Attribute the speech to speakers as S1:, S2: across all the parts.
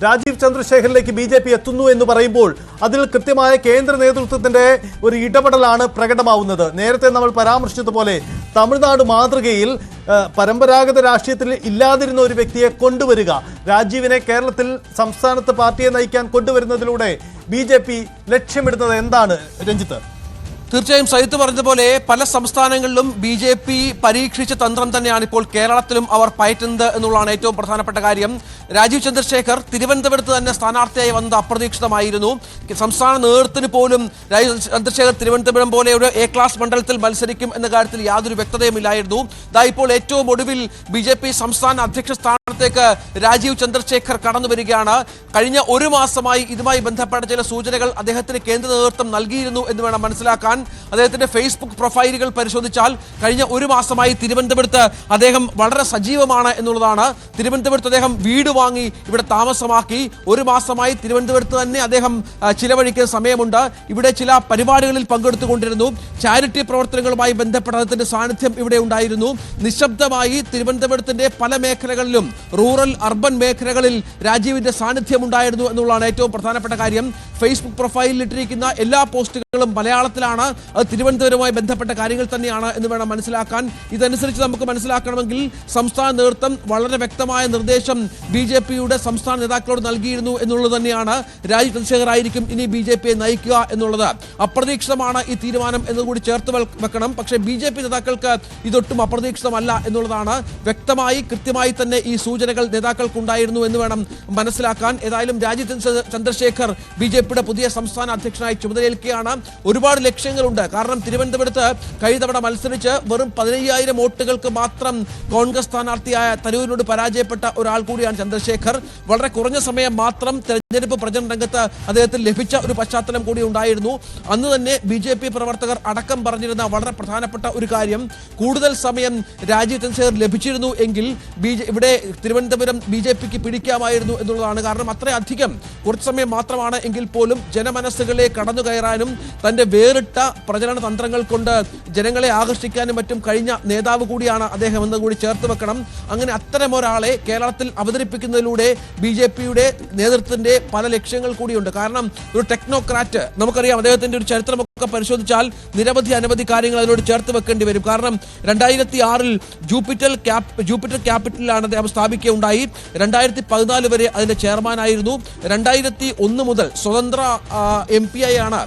S1: Rajeev ചന്ദ്രശേഖറിലേക്ക് BJP എത്തുന്നു എന്ന് പറയുമ്പോൾ അതിൽ കൃത്യമായ കേന്ദ്ര നേതൃത്വത്തിന്റെ ഒരു ഇടപെടലാണ് പ്രകടമാവുന്നത്. നേരത്തെ നമ്മൾ പരാമർശിച്ചതുപോലെ തമിഴ്നാട് മാതൃകയിൽ പരമ്പരാഗത രാഷ്ട്രീയത്തിൽ ഇല്ലാതിരുന്ന ഒരു വ്യക്തിയെ കൊണ്ടുവരിക, രാജീവിനെ കേരളത്തിൽ സംസ്ഥാനത്ത് പാർട്ടിയെ നയിക്കാൻ കൊണ്ടുവരുന്നതിലൂടെ BJP ലക്ഷ്യമിടുന്നത് എന്താണ് രഞ്ജിത്ത്?
S2: തീർച്ചയായും സൈത്ത് പറഞ്ഞതുപോലെ പല സംസ്ഥാനങ്ങളിലും BJP പരീക്ഷിച്ച തന്ത്രം തന്നെയാണ് ഇപ്പോൾ കേരളത്തിലും അവർ പയറ്റുന്നത് എന്നുള്ളതാണ് ഏറ്റവും പ്രധാനപ്പെട്ട കാര്യം. രാജീവ് ചന്ദ്രശേഖർ തിരുവനന്തപുരത്ത് തന്നെ സ്ഥാനാർത്ഥിയായി വന്നത് അപ്രതീക്ഷിതമായിരുന്നു. സംസ്ഥാന നേതൃത്വത്തിന് പോലും രാജീവ് ചന്ദ്രശേഖർ തിരുവനന്തപുരം പോലെ ഒരു A ക്ലാസ് മണ്ഡലത്തിൽ മത്സരിക്കും എന്ന കാര്യത്തിൽ യാതൊരു വ്യക്തതയുമില്ലായിരുന്നു. ഇപ്പോൾ ഏറ്റവും ഒടുവിൽ BJP സംസ്ഥാന അധ്യക്ഷ സ്ഥാനത്തേക്ക് രാജീവ് ചന്ദ്രശേഖർ കടന്നു വരികയാണ്. കഴിഞ്ഞ ഒരു മാസമായി ഇതുമായി ബന്ധപ്പെട്ട ചില സൂചനകൾ അദ്ദേഹത്തിന് കേന്ദ്ര നേതൃത്വം നൽകിയിരുന്നു എന്ന് വേണം മനസ്സിലാക്കാൻ. അദ്ദേഹത്തിന്റെ ഫേസ്ബുക്ക് പ്രൊഫൈലുകൾ പരിശോധിച്ചാൽ കഴിഞ്ഞ ഒരു മാസമായി തിരുവനന്തപുരത്ത് അദ്ദേഹം വളരെ സജീവമാണ് എന്നുള്ളതാണ്. തിരുവനന്തപുരത്ത് അദ്ദേഹം വീട് വാങ്ങി ഇവിടെ താമസമാക്കി. ഒരു മാസമായി തിരുവനന്തപുരത്ത് തന്നെ അദ്ദേഹം ചിലവഴിക്കുന്ന സമയമുണ്ട്. ഇവിടെ ചില പരിപാടികളിൽ പങ്കെടുത്തുകൊണ്ടിരുന്നു. ചാരിറ്റി പ്രവർത്തനങ്ങളുമായി ബന്ധപ്പെട്ട അദ്ദേഹത്തിന്റെ സാന്നിധ്യം ഇവിടെ ഉണ്ടായിരുന്നു. നിശബ്ദമായി തിരുവനന്തപുരത്തിന്റെ പല മേഖലകളിലും റൂറൽ അർബൻ മേഖലകളിൽ രാജീവിന്റെ സാന്നിധ്യം ഉണ്ടായിരുന്നു എന്നുള്ളതാണ് ഏറ്റവും പ്രധാനപ്പെട്ട കാര്യം. ഫേസ്ബുക്ക് പ്രൊഫൈലിൽ ഇട്ടിരിക്കുന്ന എല്ലാ പോസ്റ്റുകളും മലയാളത്തിലാണ്. അത് തിരുവനന്തപുരവുമായി ബന്ധപ്പെട്ട കാര്യങ്ങൾ തന്നെയാണ് എന്ന് വേണം മനസ്സിലാക്കാൻ. ഇതനുസരിച്ച് നമുക്ക് മനസ്സിലാക്കണമെങ്കിൽ സംസ്ഥാന നേതൃത്വം വളരെ വ്യക്തമായ നിർദ്ദേശം BJPയുടെ സംസ്ഥാന നേതാക്കളോട് നൽകിയിരുന്നു എന്നുള്ളത് തന്നെയാണ്. രാജീവ് ചന്ദ്രശേഖർ ആയിരിക്കും ഇനി BJPയെ നയിക്കുക എന്നുള്ളത്. അപ്രതീക്ഷിതമാണ് ഈ തീരുമാനം എന്നുകൂടി ചേർത്ത് വെക്കണം. പക്ഷേ BJP നേതാക്കൾക്ക് ഇതൊട്ടും അപ്രതീക്ഷിതമല്ല എന്നുള്ളതാണ്. വ്യക്തമായി കൃത്യമായി തന്നെ ഈ സൂചനകൾ നേതാക്കൾക്കുണ്ടായിരുന്നു എന്ന് വേണം മനസ്സിലാക്കാൻ. ഏതായാലും രാജീവ് ചന്ദ്രശേഖർ BJPയുടെ പുതിയ സംസ്ഥാന അധ്യക്ഷനായി ചുമതലയേൽക്കുകയാണ്. ഒരുപാട് ലക്ഷ്യങ്ങളുണ്ട്. കാരണം തിരുവനന്തപുരത്ത് കഴിഞ്ഞ തവണ മത്സരിച്ച് വെറും 15,000 വോട്ടുകൾക്ക് മാത്രം കോൺഗ്രസ് സ്ഥാനാർത്ഥിയായ തരൂരിനോട് പരാജയപ്പെട്ട ഒരാൾ കൂടിയാണ് ചന്ദ്രശേഖർ. വളരെ കുറഞ്ഞ സമയം മാത്രം തെരഞ്ഞെടുപ്പ് പ്രചരണ രംഗത്ത് അദ്ദേഹത്തിന് ലഭിച്ച ഒരു പശ്ചാത്തലം കൂടി ഉണ്ടായിരുന്നു. അന്ന് തന്നെ BJP പ്രവർത്തകർ അടക്കം പറഞ്ഞിരുന്ന വളരെ പ്രധാനപ്പെട്ട ഒരു കാര്യം, കൂടുതൽ സമയം രാജീവ് ചന്ദ്രശേഖർ ലഭിച്ചിരുന്നു എങ്കിൽ ഇവിടെ തിരുവനന്തപുരം BJPക്ക് പിടിക്കാമായിരുന്നു എന്നുള്ളതാണ്. കാരണം അത്രയധികം കുറച്ച് സമയം മാത്രമാണ് എങ്കിൽ പോലും ജനമനസ്സുകളെ കടന്നു കയറാനും തന്റെ വേറിട്ട പ്രചരണ തന്ത്രങ്ങൾ കൊണ്ട് ജനങ്ങളെ ആകർഷിക്കാനും മറ്റും കഴിഞ്ഞ നേതാവ് കൂടിയാണ് അദ്ദേഹം എന്ന് കൂടി ചേർത്ത് വെക്കണം. അങ്ങനെ അത്തരം ഒരാളെ കേരളത്തിൽ അവതരിപ്പിക്കുന്നതിലൂടെ BJPയുടെ നേതൃത്വത്തിന്റെ പല ലക്ഷ്യങ്ങൾ കൂടിയുണ്ട്. കാരണം ഒരു ടെക്നോക്രാറ്റ്, നമുക്കറിയാം അദ്ദേഹത്തിന്റെ ഒരു ചരിത്രമൊക്കെ പരിശോധിച്ചാൽ അനവധി കാര്യങ്ങൾ അതിനോട് ചേർത്ത് വെക്കേണ്ടി വരും. കാരണം 2006 ജൂപ്പിറ്റർ ക്യാപിറ്റലിലാണ് അദ്ദേഹം സ്ഥാപിക്കുകയുണ്ടായി. 2014 വരെ അതിന്റെ ചെയർമാനായിരുന്നു. 2001 മുതൽ സ്വതന്ത്ര MP ആയാണ്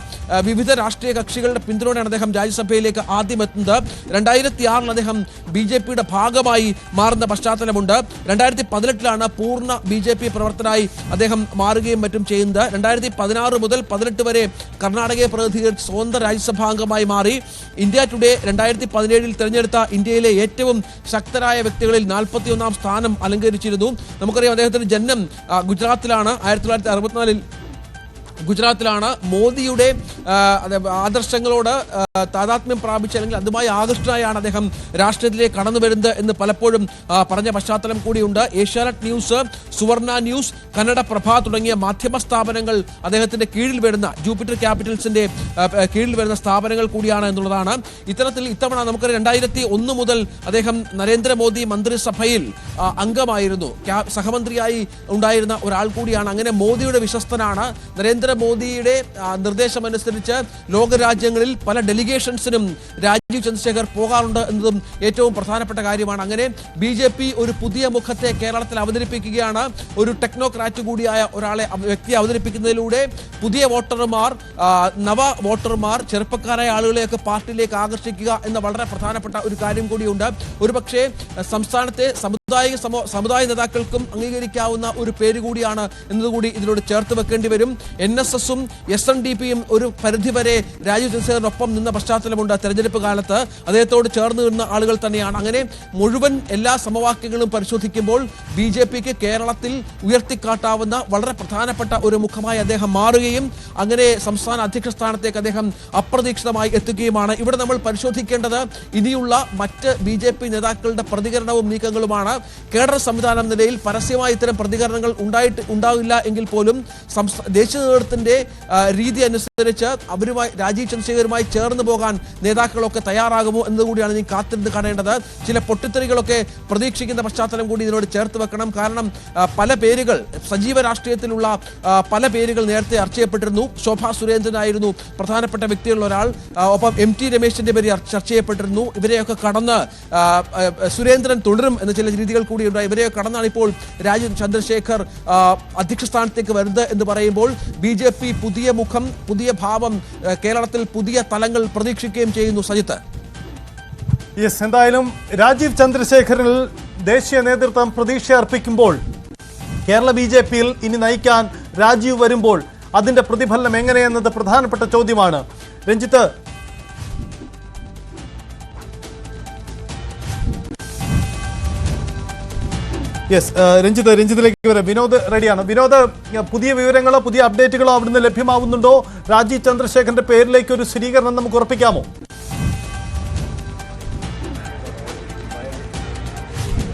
S2: വിവിധ രാഷ്ട്രീയ കക്ഷികളുടെ പിന്തുണയാണ് അദ്ദേഹം രാജ്യസഭയിലേക്ക് ആദ്യം എത്തുന്നത്. 2006 അദ്ദേഹം BJPയുടെ ഭാഗമായി മാറുന്ന പശ്ചാത്തലമുണ്ട്. 2018 പൂർണ്ണ BJP പ്രവർത്തനായി അദ്ദേഹം മാറുകയും മറ്റും ചെയ്യുന്നത്. 2016 മുതൽ 2018 വരെ കർണാടകയെ പ്രതിനിധീകരിച്ച് സ്വതന്ത്ര രാജ്യസഭാംഗമായി മാറി. ഇന്ത്യ ടുഡേ 2017 തെരഞ്ഞെടുത്ത ഇന്ത്യയിലെ ഏറ്റവും ശക്തരായ വ്യക്തികളിൽ 41ാം സ്ഥാനം അലങ്കരിച്ചിരുന്നു. നമുക്കറിയാം അദ്ദേഹത്തിന്റെ ജന്മം ഗുജറാത്തിലാണ്. 1964 ഗുജറാത്തിലാണ്. മോദിയുടെ ആദർശങ്ങളോട് താതാത്മ്യം പ്രാപിച്ച അല്ലെങ്കിൽ അതുമായി ആകൃഷ്ടനായാണ് അദ്ദേഹം രാഷ്ട്രീയത്തിലേക്ക് കടന്നു വരുന്നത് എന്ന് പലപ്പോഴും പറഞ്ഞ പശ്ചാത്തലം കൂടിയുണ്ട്. ഏഷ്യാനെറ്റ് ന്യൂസ്, സുവർണ ന്യൂസ്, കന്നഡ പ്രഭ തുടങ്ങിയ മാധ്യമ സ്ഥാപനങ്ങൾ അദ്ദേഹത്തിന്റെ കീഴിൽ വരുന്ന ജൂപ്പിറ്റർ ക്യാപിറ്റൽസിന്റെ കീഴിൽ വരുന്ന സ്ഥാപനങ്ങൾ കൂടിയാണ് എന്നുള്ളതാണ്. ഇത്തരത്തിൽ ഇത്തവണ നമുക്ക് 2001 മുതൽ അദ്ദേഹം നരേന്ദ്രമോദി മന്ത്രിസഭയിൽ അംഗമായിരുന്നു. സഹമന്ത്രിയായി ഉണ്ടായിരുന്ന ഒരാൾ കൂടിയാണ്. അങ്ങനെ മോദിയുടെ വിശ്വസ്തനാണ്. നരേന്ദ്രമോദിയുടെ നിർദ്ദേശമനുസരിച്ച് ലോകരാജ്യങ്ങളിൽ പല ഡെലിഗേഷൻസിനും രാജീവ് ചന്ദ്രശേഖർ പോകാറുണ്ട് എന്നതും ഏറ്റവും പ്രധാനപ്പെട്ട കാര്യമാണ്. അങ്ങനെ BJP ഒരു പുതിയ മുഖത്തെ കേരളത്തിൽ അവതരിപ്പിക്കുകയാണ്. ഒരു ടെക്നോക്രാറ്റ് കൂടിയായ വ്യക്തിയെ അവതരിപ്പിക്കുന്നതിലൂടെ പുതിയ വോട്ടർമാർ, നവ വോട്ടർമാർ, ചെറുപ്പക്കാരായ ആളുകളെയൊക്കെ പാർട്ടിയിലേക്ക് ആകർഷിക്കുക എന്ന വളരെ പ്രധാനപ്പെട്ട ഒരു കാര്യം കൂടിയുണ്ട്. ഒരുപക്ഷെ സംസ്ഥാനത്തെ സമുദായ നേതാക്കൾക്കും അംഗീകരിക്കാവുന്ന ഒരു പേര് കൂടിയാണ് എന്നതുകൂടി ഇതിനോട് ചേർത്ത് വെക്കേണ്ടി വരും. NSSും SNDPയും ഒരു പരിധിവരെ രാജീവ് ചന്ദ്രശേഖറിനൊപ്പം നിന്ന പശ്ചാത്തലമുണ്ട്. തെരഞ്ഞെടുപ്പ് കാലത്ത് അദ്ദേഹത്തോട് ചേർന്ന് നിന്ന ആളുകൾ തന്നെയാണ്. അങ്ങനെ മുഴുവൻ എല്ലാ സമവാക്യങ്ങളും പരിശോധിക്കുമ്പോൾ BJPക്ക് കേരളത്തിൽ ഉയർത്തിക്കാട്ടാവുന്ന വളരെ പ്രധാനപ്പെട്ട ഒരു മുഖമായി അദ്ദേഹം മാറുകയും അങ്ങനെ സംസ്ഥാന അധ്യക്ഷ സ്ഥാനത്തേക്ക് അദ്ദേഹം അപ്രതീക്ഷിതമായി എത്തുകയുമാണ്. ഇവിടെ നമ്മൾ പരിശോധിക്കേണ്ടത് ഇനിയുള്ള മറ്റ് BJP നേതാക്കളുടെ പ്രതികരണവും നീക്കങ്ങളുമാണ്. കേഡർ സംവിധാനം നിലയിൽ പരസ്യമായി ഇത്തരം പ്രതികരണങ്ങൾ ഉണ്ടാവില്ല എങ്കിൽ പോലും ദേശീയ നേതൃത്വത്തിന്റെ രീതി അനുസരിച്ച് അവരുമായി രാജീവ് ചന്ദ്രശേഖരുമായി ചേർന്ന് പോകാൻ നേതാക്കളൊക്കെ തയ്യാറാകുമോ എന്നതുകൂടിയാണ് ഇനി കാത്തിരുന്ന് കാണേണ്ടത്. ചില പൊട്ടിത്തെറികളൊക്കെ പ്രതീക്ഷിക്കുന്ന പശ്ചാത്തലം കൂടി ഇതിനോട് ചേർത്ത് വെക്കണം. കാരണം പല പേരുകൾ സജീവ രാഷ്ട്രീയത്തിലുള്ള പല പേരുകൾ നേരത്തെ ചർച്ച ചെയ്യപ്പെട്ടിരുന്നു. ശോഭാ സുരേന്ദ്രനായിരുന്നു പ്രധാനപ്പെട്ട വ്യക്തികളിൽ ഒരാൾ. ഒപ്പം MT രമേശിന്റെ പേര് ചർച്ച ചെയ്യപ്പെട്ടിരുന്നു. ഇവരെയൊക്കെ കടന്ന് സുരേന്ദ്രൻ തുടരും എന്ന ചില രീതികൾ കൂടിയുണ്ട്. ഇവരെയൊക്കെ കടന്നാണ് ഇപ്പോൾ രാജീവ് ചന്ദ്രശേഖർ അധ്യക്ഷ സ്ഥാനത്തേക്ക് വരുന്നത് എന്ന് പറയുമ്പോൾ BJP പുതിയ മുഖം, പുതിയ ഭാവം, കേരളത്തിൽ പുതിയ തലങ്ങൾ പ്രതീക്ഷിക്കുകയും ചെയ്യുന്നു. സജിത്ത്,
S1: യെസ്, എന്തായാലും രാജീവ് ചന്ദ്രശേഖറിൽ ദേശീയ നേതൃത്വം പ്രതീക്ഷ അർപ്പിക്കുമ്പോൾ കേരള BJPയിൽ ഇനി നയിക്കാൻ രാജീവ് വരുമ്പോൾ അതിന്റെ പ്രതിഫലനം എങ്ങനെയെന്നത് പ്രധാനപ്പെട്ട ചോദ്യമാണ്. രഞ്ജിത്ത്, യെസ്, രഞ്ജിത്തിലേക്ക് വരാം. വിനോദ് റെഡിയാണ്. വിനോദ്, പുതിയ വിവരങ്ങളോ പുതിയ അപ്ഡേറ്റുകളോ അവിടുന്ന് ലഭ്യമാവുന്നുണ്ടോ? രാജീവ് ചന്ദ്രശേഖറിന്റെ പേരിലേക്ക് ഒരു സ്ഥിരീകരണം നമുക്ക് ഉറപ്പിക്കാമോ?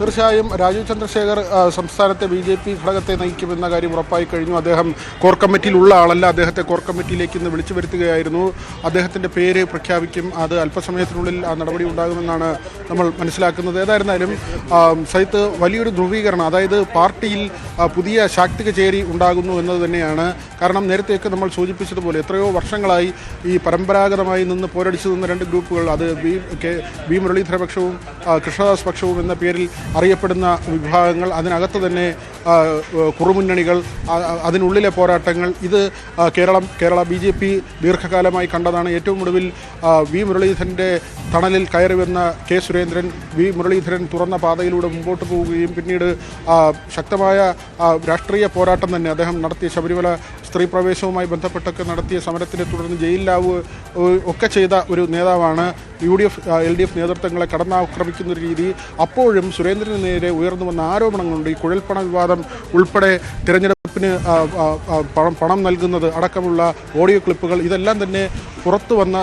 S3: തീർച്ചയായും രാജീവ് ചന്ദ്രശേഖർ സംസ്ഥാനത്തെ BJP ഘടകത്തെ നയിക്കുമെന്ന കാര്യം ഉറപ്പായി കഴിഞ്ഞു. അദ്ദേഹം കോർ കമ്മിറ്റിയിലുള്ള ആളല്ല. അദ്ദേഹത്തെ കോർ കമ്മിറ്റിയിലേക്ക് ഇന്ന് വിളിച്ചു വരുത്തുകയായിരുന്നു. അദ്ദേഹത്തിൻ്റെ പേര് പ്രഖ്യാപിക്കും. അത് അല്പസമയത്തിനുള്ളിൽ ആ നടപടി ഉണ്ടാകുമെന്നാണ് നമ്മൾ മനസ്സിലാക്കുന്നത്. ഏതായിരുന്നാലും സൈത്ത് വലിയൊരു ധ്രുവീകരണം, അതായത് പാർട്ടിയിൽ പുതിയ ശാക്തിക ചേരി ഉണ്ടാകുന്നു എന്നത് തന്നെയാണ്. കാരണം നേരത്തെയൊക്കെ നമ്മൾ സൂചിപ്പിച്ചതുപോലെ എത്രയോ വർഷങ്ങളായി ഈ പരമ്പരാഗതമായി നിന്ന് പോരടിച്ചു നിന്ന രണ്ട് ഗ്രൂപ്പുകൾ, അത് ബി മുരളീധര പക്ഷവും കൃഷ്ണദാസ് പക്ഷവും എന്ന പേരിൽ അറിയപ്പെടുന്ന വിഭാഗങ്ങൾ, അതിനകത്ത് തന്നെ കുറുമുന്നണികൾ, അതിനുള്ളിലെ പോരാട്ടങ്ങൾ, ഇത് കേരള BJP ദീർഘകാലമായി കണ്ടതാണ്. ഏറ്റവും ഒടുവിൽ വി മുരളീധരൻ്റെ തണലിൽ കയറി വന്ന കെ സുരേന്ദ്രൻ, വി മുരളീധരൻ തുറന്ന പാതയിലൂടെ മുമ്പോട്ട് പോവുകയും പിന്നീട് ശക്തമായ രാഷ്ട്രീയ പോരാട്ടം തന്നെ അദ്ദേഹം നടത്തിയ ശബരിമല സ്ത്രീ പ്രവേശവുമായി ബന്ധപ്പെട്ടൊക്കെ നടത്തിയ സമരത്തിനെ തുടർന്ന് ജയിലിലാവുക ഒക്കെ ചെയ്ത ഒരു നേതാവാണ്. UDF LDF നേതൃത്വങ്ങളെ കടന്നാക്രമിക്കുന്ന ഒരു രീതി. അപ്പോഴും സുരേന്ദ്രന് നേരെ ഉയർന്നു വന്ന ആരോപണങ്ങളുണ്ട്. ഈ കുഴൽപ്പണ വിവാദം ഉൾപ്പെടെ തിരഞ്ഞെടുപ്പിന് പണം നൽകുന്നത് അടക്കമുള്ള ഓഡിയോ ക്ലിപ്പുകൾ, ഇതെല്ലാം തന്നെ പുറത്തു വന്ന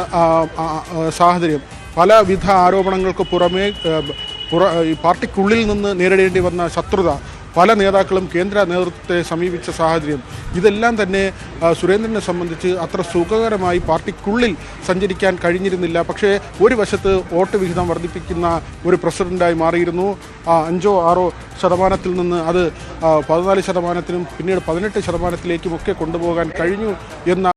S3: സാഹചര്യം. പലവിധ ആരോപണങ്ങൾക്ക് പുറമേ ഈ പാർട്ടിക്കുള്ളിൽ നിന്ന് നേരിടേണ്ടി വന്ന ശത്രുത, പല നേതാക്കളും കേന്ദ്ര നേതൃത്വത്തെ സമീപിച്ച സാഹചര്യം, ഇതെല്ലാം തന്നെ സുരേന്ദ്രനെ സംബന്ധിച്ച് അത്ര സുഖകരമായി പാർട്ടിക്കുള്ളിൽ സഞ്ചരിക്കാൻ കഴിഞ്ഞിരുന്നില്ല. പക്ഷേ ഒരു വശത്ത് വോട്ട് വിഹിതം വർദ്ധിപ്പിക്കുന്ന ഒരു പ്രസിഡന്റായി മാറിയിരുന്നു. 5-6% നിന്ന് അത് 14%-നും പിന്നീട് 18%-ലേക്കുമൊക്കെ കൊണ്ടുപോകാൻ കഴിഞ്ഞു എന്ന